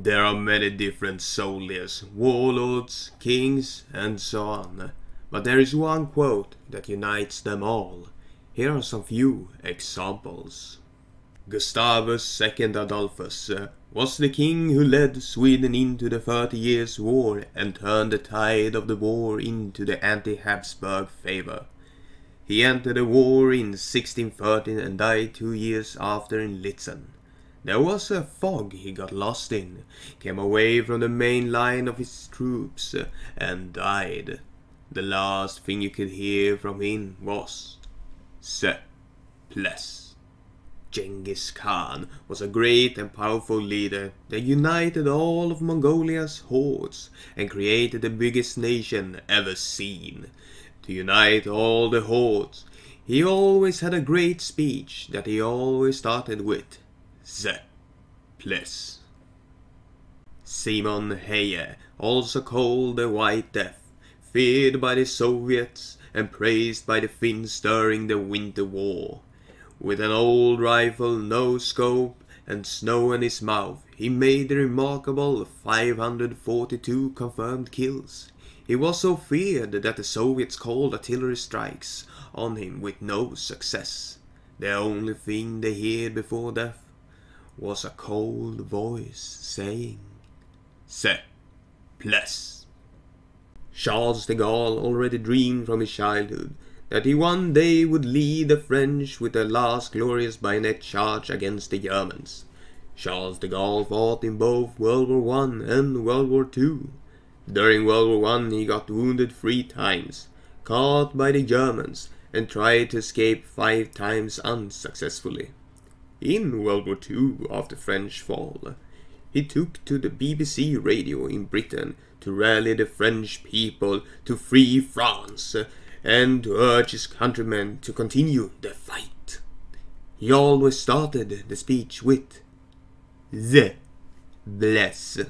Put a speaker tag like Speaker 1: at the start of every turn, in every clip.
Speaker 1: There are many different soldiers, warlords, kings, and so on, but there is one quote that unites them all. Here are some few examples. Gustavus II Adolphus was the king who led Sweden into the 30 Years' War and turned the tide of the war into the anti-Habsburg favor. He entered the war in 1613 and died 2 years after in Lützen. There was a fog he got lost in, came away from the main line of his troops, and died. The last thing you could hear from him was Bliss. Chinggis Khaan was a great and powerful leader that united all of Mongolia's hordes and created the biggest nation ever seen. To unite all the hordes, he always had a great speech that he always started with Bliss. Simon Heyer, also called the White Death, feared by the Soviets and praised by the Finns during the Winter War. With an old rifle, no scope, and snow in his mouth, he made the remarkable 542 confirmed kills. He was so feared that the Soviets called artillery strikes on him with no success. The only thing they heard before death was a cold voice saying, Bliss. Charles de Gaulle already dreamed from his childhood that he one day would lead the French with their last glorious bayonet charge against the Germans. Charles de Gaulle fought in both World War I and World War II. During World War I he got wounded 3 times, caught by the Germans, and tried to escape 5 times unsuccessfully. In World War II, after French fall, he took to the BBC radio in Britain to rally the French people to free France and to urge his countrymen to continue the fight. He always started the speech with Bliss.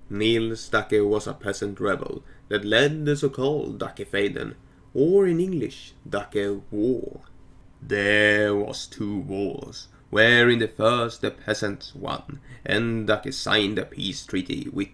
Speaker 1: Neal Stuckey was a peasant rebel that led the so-called Duckyfaden, or in English, Ducky War. There was 2 wars, where in the first the peasants won, and Ducky signed a peace treaty with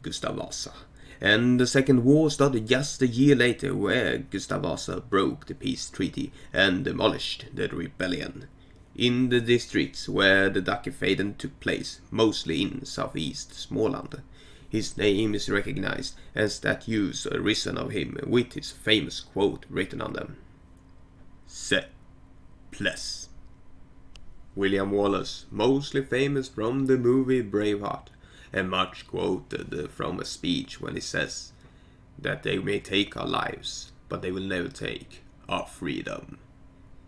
Speaker 1: Gustavus I. And the second war started just a year later, where Gustavus I broke the peace treaty and demolished the rebellion. In the districts where the Duckyfaden took place, mostly in southeast Småland, his name is recognized and statues are risen of him with his famous quote written on them. Bliss. William Wallace, mostly famous from the movie Braveheart, and much quoted from a speech when he says that they may take our lives, but they will never take our freedom.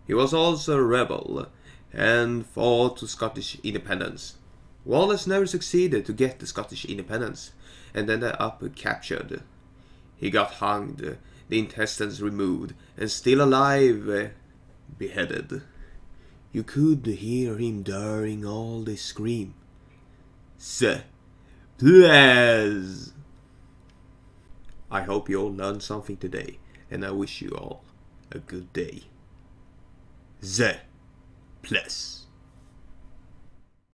Speaker 1: He was also a rebel and fought for Scottish independence. Wallace never succeeded to get the Scottish independence and ended up captured. He got hanged, the intestines removed, and still alive, beheaded. You could hear him during all this scream, Bliss! I hope you all learned something today, and I wish you all a good day. Bliss.